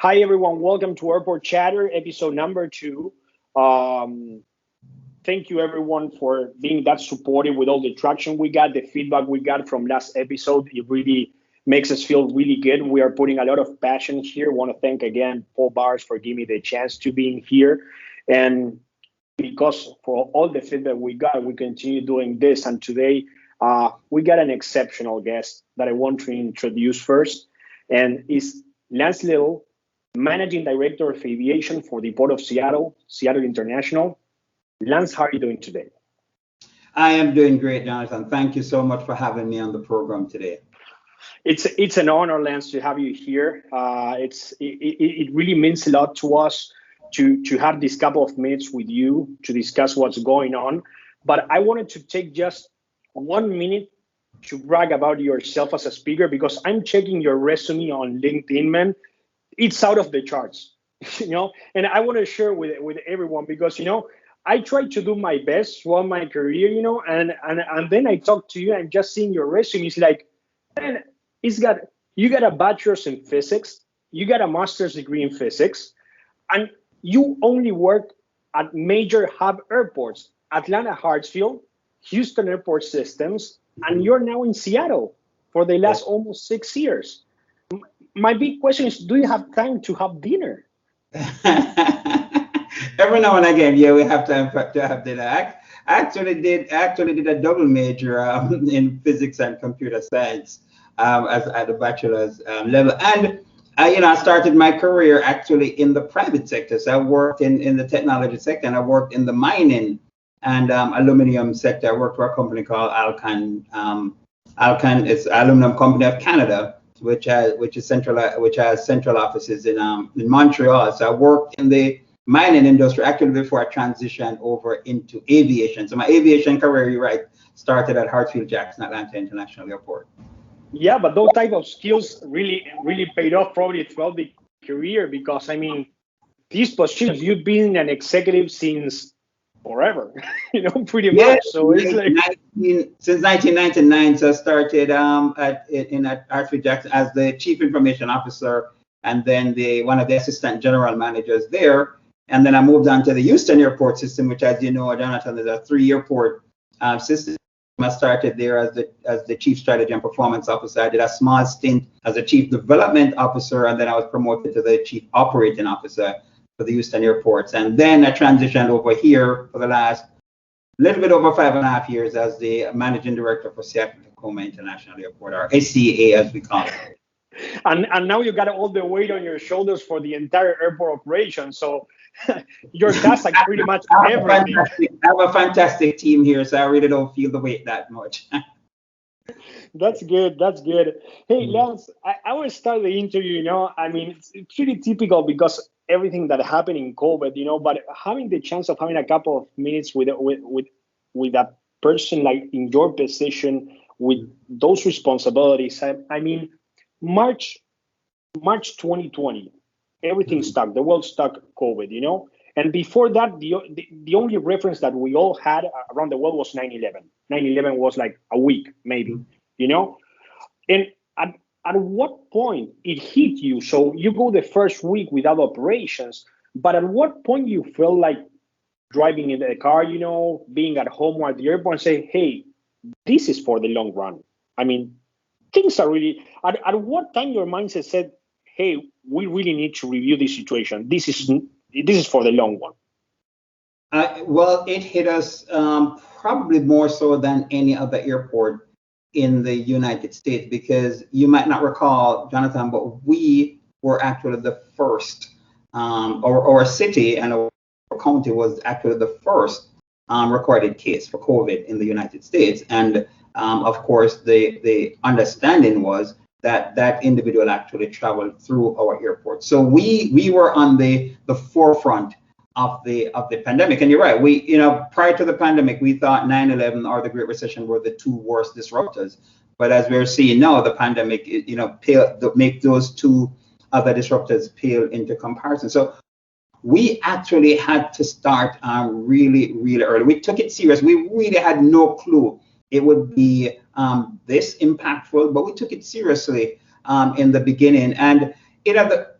Hi, everyone. Welcome to Airport Chatter, episode number 2. Thank you, everyone, for being that supportive with all the traction we got, the feedback we got from last episode. It really makes us feel really good. We are putting a lot of passion here. I want to thank again Paul Bars for giving me the chance to being here. And because for all the feedback we got, we continue doing this. And today we got an exceptional guest that I want to introduce first. And is Lance Lyttle, Managing Director of Aviation for the Port of Seattle, Seattle International. Lance, how are you doing today? I am doing great, Jonathan. Thank you so much for having me on the program today. It's an honor, Lance, to have you here. It really means a lot to us to have this couple of minutes with you to discuss what's going on. But I wanted to take just 1 minute to brag about yourself as a speaker, because I'm checking your resume on LinkedIn, man. It's out of the charts, and I want to share with everyone because, I try to do my best throughout my career, and then I talk to you and just seeing your resume is like, man, you got a bachelor's in physics, you got a master's degree in physics, and you only work at major hub airports, Atlanta Hartsfield, Houston Airport Systems, and you're now in Seattle for the last almost 6 years. My big question is, do you have time to have dinner? Every now and again, yeah, we have time to have dinner. I actually did a double major in physics and computer science as at the bachelor's level, and I started my career actually in the private sector. So I worked in the technology sector, and I worked in the mining and aluminum sector. I worked for a company called Alcan. Alcan is Aluminum Company of Canada, which has central offices in Montreal. So I worked in the mining industry actually before I transitioned over into aviation. So my aviation career, you're right, started at Hartsfield-Jackson Atlanta International Airport. Yeah, but those type of skills really paid off probably throughout the career, because these positions, you've been an executive since forever, pretty much. So it's like since 1999. So I started at Hartsfield-Jackson as the chief information officer, and then one of the assistant general managers there. And then I moved on to the Houston Airport system, which, as you know, Jonathan, is a 3-airport system. I started there as the chief strategy and performance officer. I did a small stint as a chief development officer, and then I was promoted to the chief operating officer for the Houston airports. And then I transitioned over here for the last little bit over 5.5 years as the managing director for Seattle Tacoma International Airport, or SCA as we call it. And now you got all the weight on your shoulders for the entire airport operation. So your task like pretty much everything. I have a fantastic team here, so I really don't feel the weight that much. That's good. Hey, Lance, I will start the interview. It's pretty typical because everything that happened in COVID, but having the chance of having a couple of minutes with a person like in your position with those responsibilities. March 2020, everything stuck. The world stuck COVID, And before that, the only reference that we all had around the world was 9/11. 9/11 was like a week, maybe, And at what point it hit you? So you go the first week without operations, but at what point you feel like driving in the car, being at home or at the airport and say, hey, this is for the long run. Things are really, at what time your mindset said, hey, we really need to review this situation. This is for the long one. Well, it hit us probably more so than any other airport in the United States, because you might not recall, Jonathan, but we were actually the first, or a city and our county was actually the first recorded case for COVID in the United States. And of course, the understanding was that individual actually traveled through our airport. So we were on the forefront of the pandemic. And you're right, we prior to the pandemic, we thought 9/11 or the Great Recession were the two worst disruptors. But as we're seeing now, the pandemic, make those two other disruptors pale into comparison. So we actually had to start really, really early. We took it serious. We really had no clue it would be this impactful, but we took it seriously in the beginning. And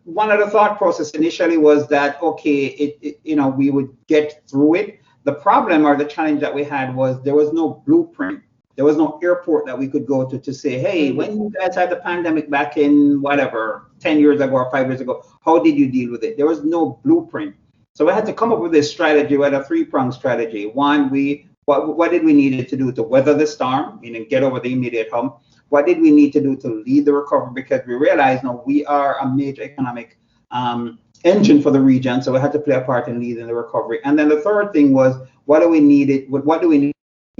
one of the thought process initially was that, okay, we would get through it. The problem or the challenge that we had was there was no blueprint. There was no airport that we could go to say, hey, when you guys had the pandemic back in whatever, 10 years ago or 5 years ago, how did you deal with it? There was no blueprint. So we had to come up with this strategy. We had a three-pronged strategy. One, what did we need to do to weather the storm, meaning get over the immediate hump? What did we need to do to lead the recovery? Because we realized now we are a major economic engine for the region, so we had to play a part in leading the recovery. And then the third thing was, what do we need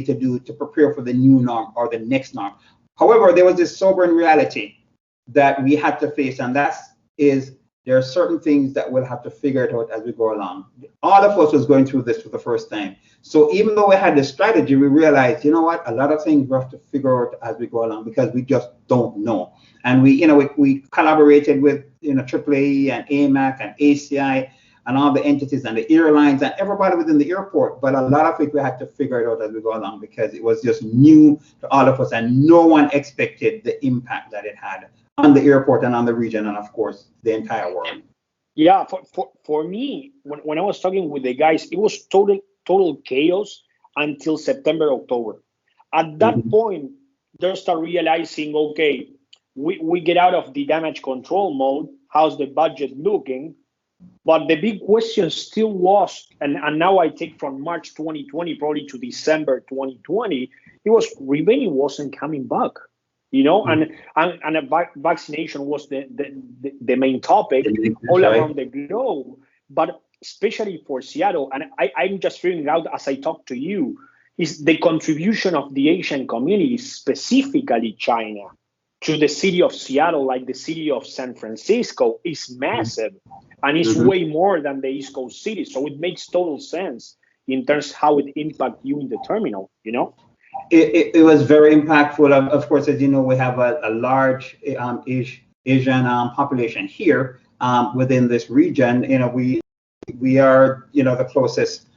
to do to prepare for the new norm or the next norm? However, there was this sobering reality that we had to face, and that is there are certain things that we'll have to figure it out as we go along. All of us was going through this for the first time. So even though we had the strategy, we realized, you know what, a lot of things we have to figure out as we go along because we just don't know. And we collaborated with AAA and AMAC and ACI and all the entities and the airlines and everybody within the airport. But a lot of it we had to figure it out as we go along because it was just new to all of us and no one expected the impact that it had on the airport and on the region and of course the entire world. Yeah, for me, when I was talking with the guys, it was total chaos until September, October. At that point, they start realizing, okay, we get out of the damage control mode. How's the budget looking? But the big question still was, and now I take from March 2020 probably to December 2020, it was revenue wasn't coming back. And a vaccination was the main topic all around the globe, but especially for Seattle. And I'm just figuring out as I talk to you, is the contribution of the Asian community, specifically China, to the city of Seattle, like the city of San Francisco, is massive. And it's way more than the East Coast cities. So it makes total sense in terms of how it impacts you in the terminal, It was very impactful. Of course, as you know, we have a large Asian population here within this region. We are the closest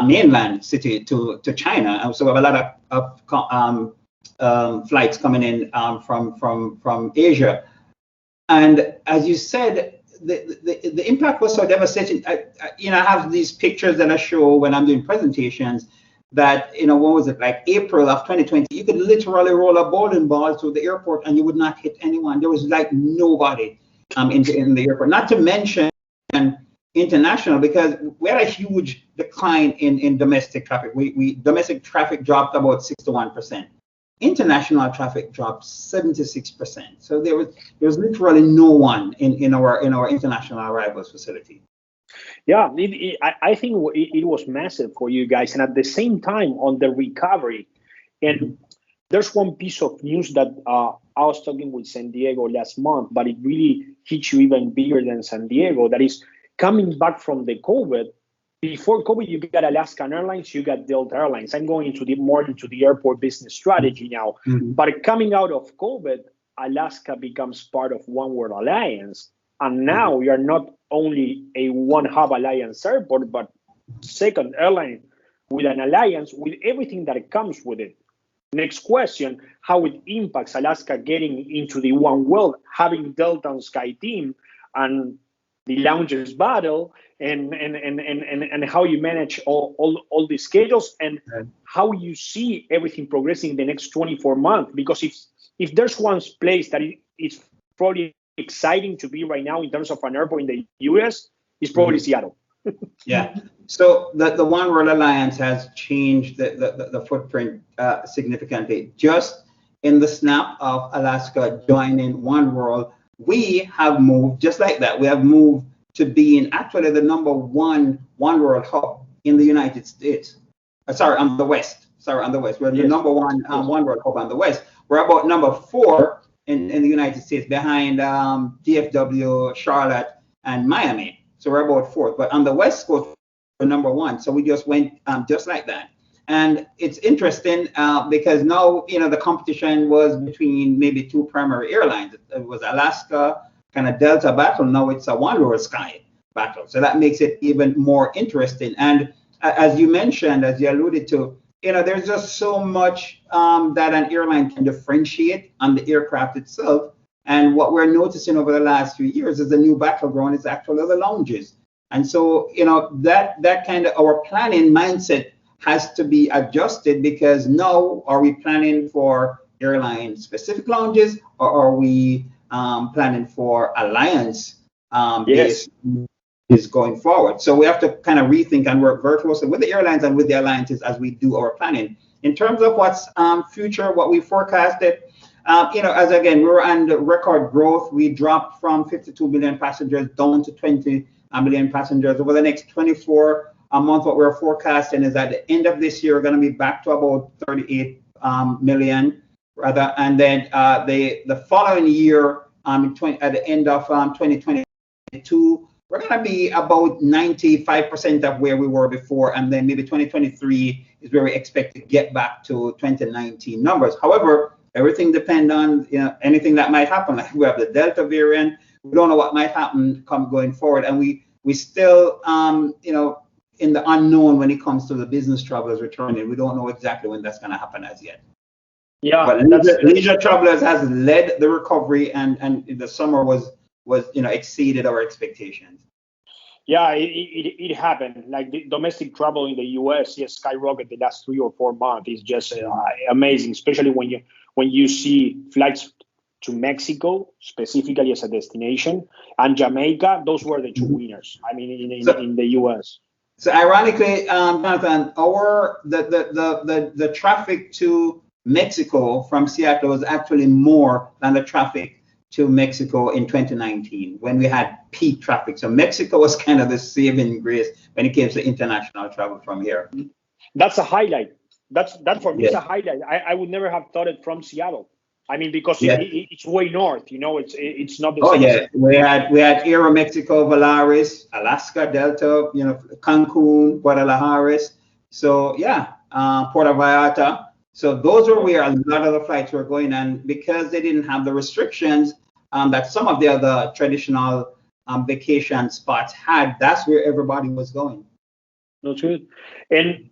mainland city to China, and so we have a lot of flights coming in from Asia. And as you said, the impact was so devastating. I have these pictures that I show when I'm doing presentations. That what was it, like April of 2020, you could literally roll a bowling ball to the airport and you would not hit anyone. There was like nobody in the airport. Not to mention international, because we had a huge decline in domestic traffic. Domestic traffic dropped about 61%. International traffic dropped 76%. So there was literally no one in our international arrivals facility. Yeah, I think it was massive for you guys. And at the same time, on the recovery, and there's one piece of news that I was talking with San Diego last month, but it really hits you even bigger than San Diego. That is coming back from the COVID. Before COVID, you got Alaskan Airlines, you got Delta Airlines. I'm going more into the airport business strategy now. But coming out of COVID, Alaska becomes part of One World Alliance. And now we are not only a One Hub Alliance airport, but second airline with an alliance with everything that comes with it. Next question, how it impacts Alaska getting into the One World, having Delta and SkyTeam and the lounges battle and how you manage all the schedules and how you see everything progressing in the next 24 months. Because if there's one place that is probably exciting to be right now in terms of an airport in the US, is probably Seattle. Yeah. So the One World Alliance has changed the footprint significantly. Just in the snap of Alaska joining One World, we have moved just like that. We have moved to being actually the number one World hub in the United States. On the West. We're the number one One World hub on the West. We're about number 4 in the United States, behind DFW, Charlotte, and Miami. So we're about 4th. But on the West Coast, we're number 1. So we just went just like that. And it's interesting because now, the competition was between maybe 2 primary airlines. It was Alaska, kind of Delta battle. Now it's a One World Sky battle. So that makes it even more interesting. And as you mentioned, as you alluded to, there's just so much that an airline can differentiate on the aircraft itself And what we're noticing over the last few years is the new battleground is actually the lounges. And so, that kind of our planning mindset has to be adjusted, because now are we planning for airline specific lounges, or are we planning for alliance Yes. based is going forward? So we have to kind of rethink and work very closely with the airlines and with the alliances as we do our planning. In terms of what's future, what we forecasted, as again, we were on the record growth. We dropped from 52 million passengers down to 20 million passengers. Over the next 24 months, what we're forecasting is at the end of this year, we're going to be back to about 38 million, rather. And then the following year, at the end of 2022, we're going to be about 95% of where we were before. And then maybe 2023 is where we expect to get back to 2019 numbers. However, everything depends on anything that might happen. Like we have the Delta variant. We don't know what might happen going forward. And we still, in the unknown when it comes to the business travelers returning. We don't know exactly when that's going to happen as yet. Yeah, but leisure travelers has led the recovery, and the summer was exceeded our expectations. Yeah, it happened. Like the domestic travel in the U.S. skyrocketed the last 3 or 4 months. It's just amazing, especially when you see flights to Mexico specifically as a destination, and Jamaica. Those were the two winners. I mean, in the U.S. So ironically, Jonathan, the traffic to Mexico from Seattle was actually more than the traffic to Mexico in 2019 when we had peak traffic. So Mexico was kind of the saving grace when it came to international travel from here. That's a highlight. That for me is a highlight. I would never have thought it from Seattle. I mean, because it's way north. It's not the same. Oh yeah, we had Aeromexico, Volaris, Alaska, Delta, Cancun, Guadalajara. So yeah, Puerto Vallarta. So those are where a lot of the flights were going, and because they didn't have the restrictions that some of the other traditional vacation spots had, that's where everybody was going. That's good. And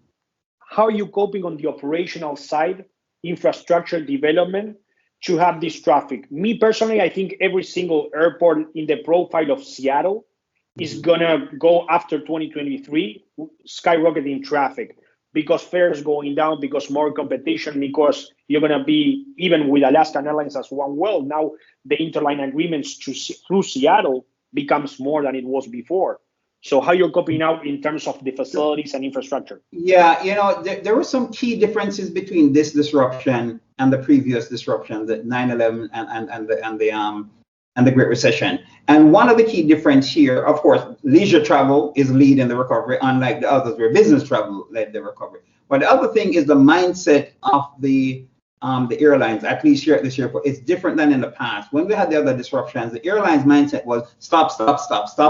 how are you coping on the operational side, infrastructure development, to have this traffic? Me personally, I think every single airport in the profile of Seattle is gonna go after 2023 skyrocketing traffic, because fares going down, because more competition, because you're going to be, even with Alaskan Airlines as one, well, now the interline agreements through Seattle becomes more than it was before. So how you're coping out in terms of the facilities and infrastructure? Yeah, there were some key differences between this disruption and the previous disruption, the 9/11 and the Great Recession. And one of the key difference here, of course, leisure travel is leading the recovery, unlike the others where business travel led the recovery. But the other thing is the mindset of the airlines, at least here at this airport. It's different than in the past. When we had the other disruptions, the airlines' mindset was stop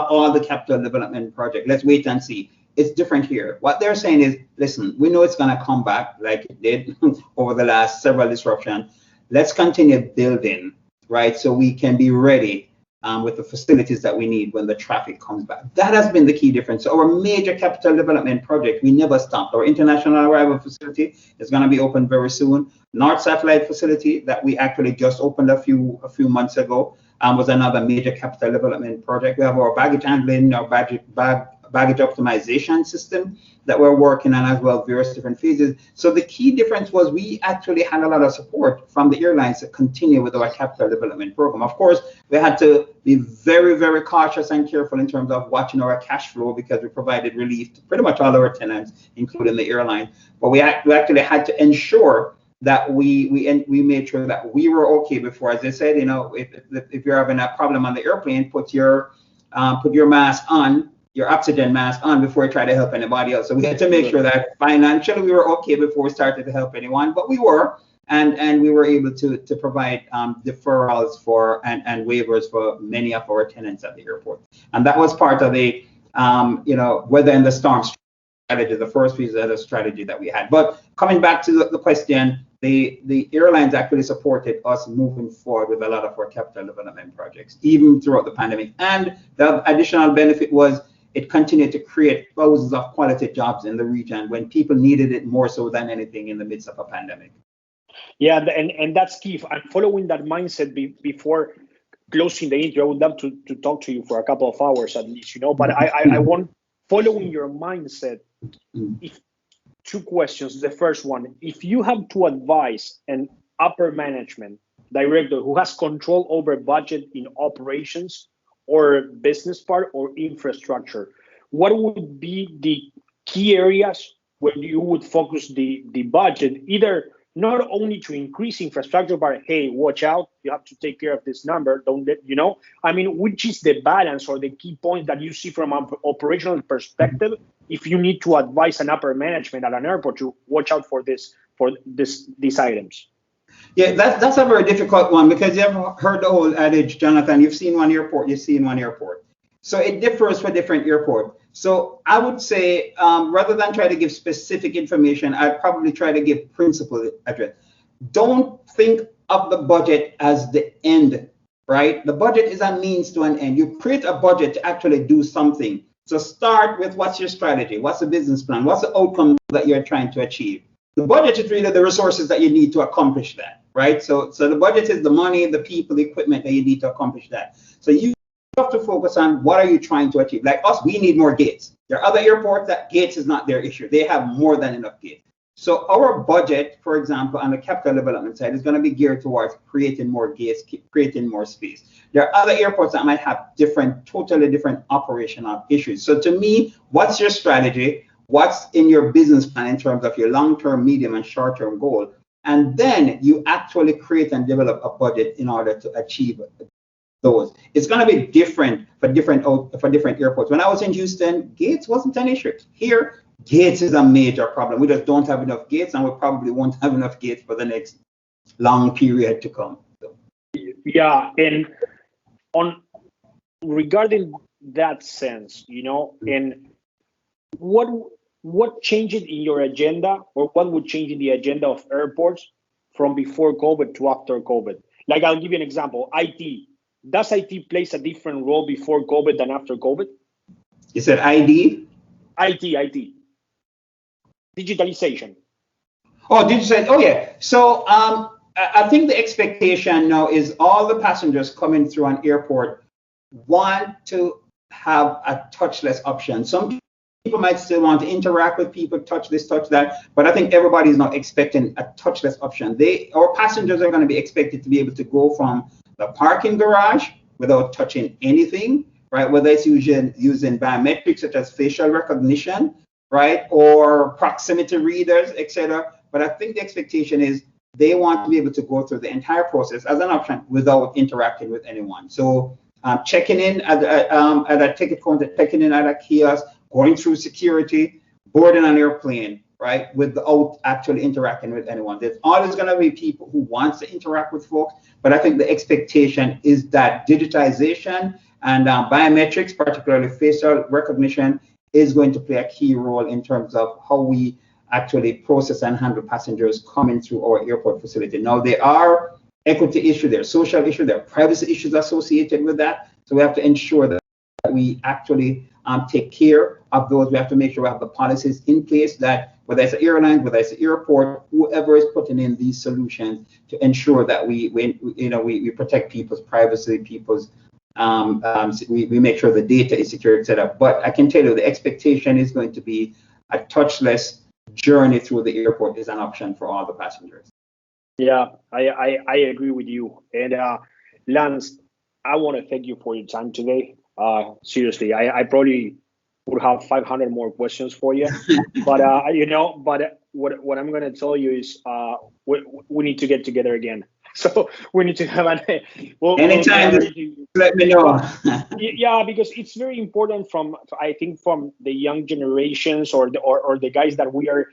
all the capital development project. Let's wait and see. It's different here. What they're saying is, listen, we know it's going to come back like it did over the last several disruptions. Let's continue building, right? So we can be ready with the facilities that we need when the traffic comes back. That has been the key difference. So our major capital development project, we never stopped. Our international arrival facility is going to be open very soon. North Satellite facility that we actually just opened a few months ago was another major capital development project. We have our baggage handling, our baggage optimization system that we're working on as well, various different phases. So the key difference was we actually had a lot of support from the airlines to continue with our capital development program. Of course, we had to be very, very cautious and careful in terms of watching our cash flow, because we provided relief to pretty much all our tenants, including the airline. But we actually had to ensure that we made sure that we were okay before. As I said, if you're having a problem on the airplane, put your mask on, your oxygen mask on, before you try to help anybody else. So we had to make sure that financially we were okay before we started to help anyone, but we were, and we were able to provide deferrals for and waivers for many of our tenants at the airport. And that was part of the weather and the storm strategy, the first piece of the strategy that we had. But coming back to the question, the airlines actually supported us moving forward with a lot of our capital development projects, even throughout the pandemic. And the additional benefit was it continued to create thousands of quality jobs in the region when people needed it more so than anything in the midst of a pandemic. Yeah, and that's key. And following that mindset before closing the interview, I would love to talk to you for a couple of hours at least, you know. But I want, following your mindset, if two questions. The first one, if you have to advise an upper management director who has control over budget in operations or business part or infrastructure, what would be the key areas where you would focus the budget, either not only to increase infrastructure, but hey, watch out, you have to take care of this number, don't let, you know, I mean, which is the balance or the key points that you see from an operational perspective if you need to advise an upper management at an airport to watch out for these items? Yeah, that's a very difficult one, because you have heard the whole adage, Jonathan, you've seen one airport, you've seen one airport. So it differs for different airport. So I would say, rather than try to give specific information, I'd probably try to give principle address. Don't think of the budget as the end, right? The budget is a means to an end. You create a budget to actually do something. So start with, what's your strategy? What's the business plan? What's the outcome that you're trying to achieve? The budget is really the resources that you need to accomplish that, right? So the budget is the money, the people, the equipment that you need to accomplish that. So you have to focus on, what are you trying to achieve? Like us, we need more gates. There are other airports that gates is not their issue. They have more than enough gates. So our budget, for example, on the capital development side is going to be geared towards creating more gates, creating more space. There are other airports that might have totally different operational issues. So to me, what's your strategy? What's in your business plan in terms of your long-term, medium, and short-term goal? And then you actually create and develop a budget in order to achieve those. It's going to be different for different airports. When I was in Houston, gates wasn't an issue. Here, gates is a major problem. We just don't have enough gates, and we probably won't have enough gates for the next long period to come. So. Yeah, and regarding that sense, you know, and what changed in your agenda, or what would change in the agenda of airports from before COVID to after COVID? Like, I'll give you an example. IT. Does IT plays a different role before COVID than after COVID? You said ID? IT. Digitalization. Oh, digitalization. Oh, yeah. So I think the expectation now is all the passengers coming through an airport want to have a touchless option. Some people might still want to interact with people, touch this, touch that, but I think everybody's not expecting a touchless option. Our passengers are going to be expected to be able to go from the parking garage without touching anything, right? Whether it's using biometrics such as facial recognition, right, or proximity readers, etc. But I think the expectation is they want to be able to go through the entire process as an option without interacting with anyone. So checking in at a ticket counter, checking in at a kiosk, going through security, boarding an airplane, right, without actually interacting with anyone. There's always going to be people who want to interact with folks, but I think the expectation is that digitization and biometrics, particularly facial recognition, is going to play a key role in terms of how we actually process and handle passengers coming through our airport facility. Now, there are equity issues, there are social issues, there are privacy issues associated with that. So we have to ensure that we actually take care of those. We have to make sure we have the policies in place that whether it's an airline, whether it's an airport, whoever is putting in these solutions to ensure that we protect people's privacy, we make sure the data is secure, etc. But I can tell you the expectation is going to be a touchless journey through the airport is an option for all the passengers. Yeah, I agree with you. And Lance, I want to thank you for your time today. Seriously, I probably would have 500 more questions for you, but what I'm going to tell you is we need to get together again. So we need to have anytime. Let me know. Yeah, because it's very important I think from the young generations or the guys that we are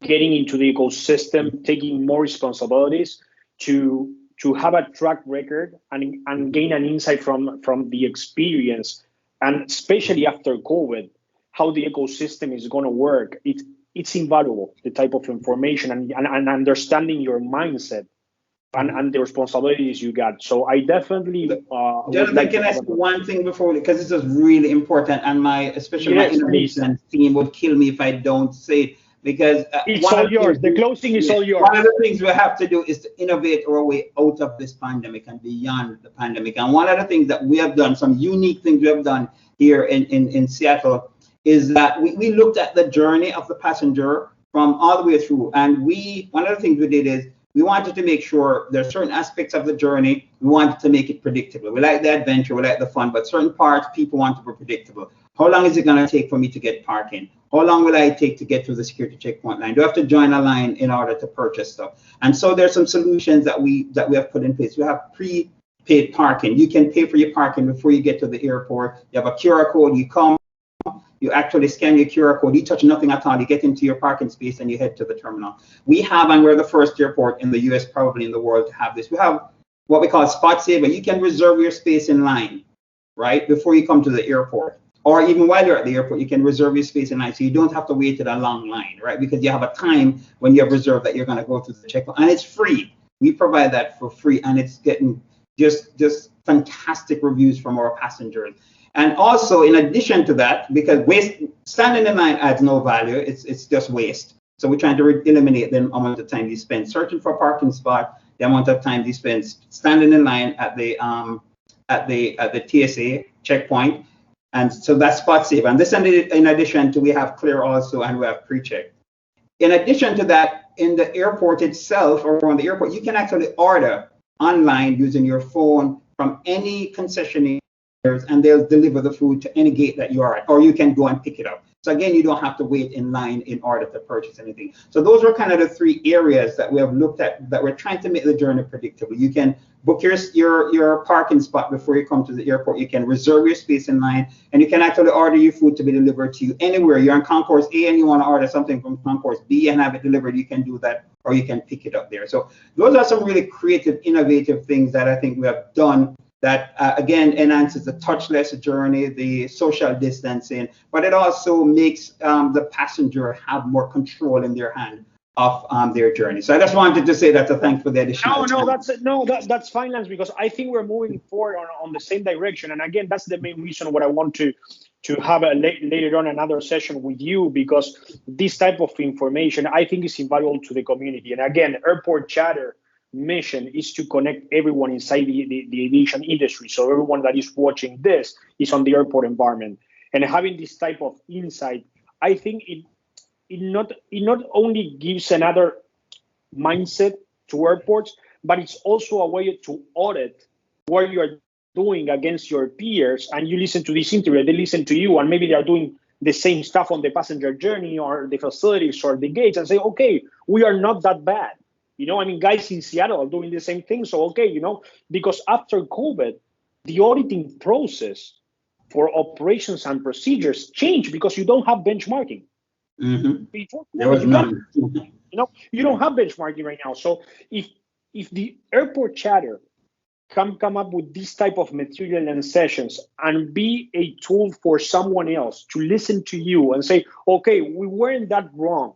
getting into the ecosystem, taking more responsibilities to have a track record and gain an insight from the experience, and especially after COVID, how the ecosystem is going to work. It's invaluable, the type of information and understanding your mindset and the responsibilities you got. So I definitely can I ask one thing before, because this is really important, and especially my innovation team would kill me if I don't say it. because It's all yours. The closing is all yours. One of the things we have to do is to innovate our way out of this pandemic and beyond the pandemic. And one of the things that we have done, some unique things we have done here in Seattle, is that we looked at the journey of the passenger from all the way through. And one of the things we did is we wanted to make sure there are certain aspects of the journey, we wanted to make it predictable. We like the adventure, we like the fun, but certain parts people want to be predictable. How long is it going to take for me to get parking? How long will I take to get through the security checkpoint line? Do I have to join a line in order to purchase stuff? And so there's some solutions that we have put in place. We have prepaid parking. You can pay for your parking before you get to the airport. You have a QR code, you come, you actually scan your QR code, you touch nothing at all, you get into your parking space and you head to the terminal. We have, and we're the first airport in the US, probably in the world, to have this. We have what we call spot saver. You can reserve your space in line, right, before you come to the airport. Or even while you're at the airport, you can reserve your space in line, so you don't have to wait in a long line, right? Because you have a time when you have reserved that you're going to go through the checkpoint, and it's free. We provide that for free, and it's getting just fantastic reviews from our passengers. And also, in addition to that, because standing in line adds no value, it's just waste. So we're trying to eliminate the amount of time you spend searching for a parking spot, the amount of time you spend standing in line at the TSA checkpoint. And so that's spot save. And this, in addition to, we have clear also, and we have pre-check. In addition to that, in the airport itself, or on the airport, you can actually order online using your phone from any concessionaire, and they'll deliver the food to any gate that you are at, or you can go and pick it up. So again, you don't have to wait in line in order to purchase anything. So those are kind of the three areas that we have looked at, that we're trying to make the journey predictable. You can book your parking spot before you come to the airport. You can reserve your space in line, and you can actually order your food to be delivered to you anywhere. You're in Concourse A and you want to order something from Concourse B and have it delivered, you can do that, or you can pick it up there. So those are some really creative, innovative things that I think we have done that, again, enhances the touchless journey, the social distancing, but it also makes the passenger have more control in their hand of their journey. So I just wanted to say that to thank for the additional that's fine, Lance, because I think we're moving forward on the same direction. And again, that's the main reason what I want to have later on another session with you, because this type of information I think is invaluable to the community. And again, Airport Chatter mission is to connect everyone inside the aviation industry. So everyone that is watching this is on the airport environment, and having this type of insight, I think it not only gives another mindset to airports, but it's also a way to audit what you are doing against your peers. And you listen to this interview, they listen to you, and maybe they are doing the same stuff on the passenger journey or the facilities or the gates, and say, okay, we are not that bad. Guys in Seattle are doing the same thing. So, okay, because after COVID, the auditing process for operations and procedures changed because you don't have benchmarking. Mm-hmm. Before there was none. You don't have benchmarking right now. So if the Airport Chatter can come up with this type of material and sessions and be a tool for someone else to listen to you and say, okay, we weren't that wrong.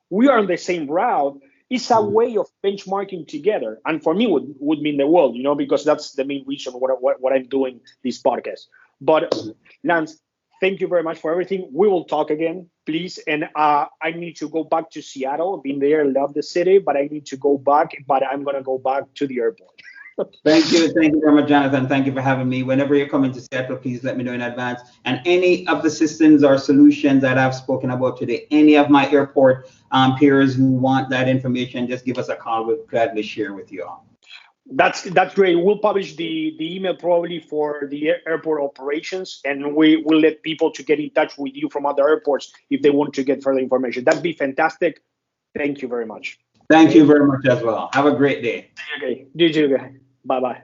We are on the same route. It's a way of benchmarking together, and for me would mean the world, because that's the main reason what I'm doing this podcast. But Lance, thank you very much for everything. We will talk again, please. And I need to go back to Seattle. I've been there, love the city, but I need to go back. But I'm gonna go back to the airport. Thank you very much, Jonathan. Thank you for having me. Whenever you're coming to Seattle, please let me know in advance. And any of the systems or solutions that I've spoken about today, any of my airport peers who want that information, just give us a call. We'll gladly share with you all. That's great. We'll publish the email probably for the airport operations, and we will let people to get in touch with you from other airports if they want to get further information. That'd be fantastic. Thank you very much. Thank you very much as well. Have a great day. Okay. You too. Bye-bye.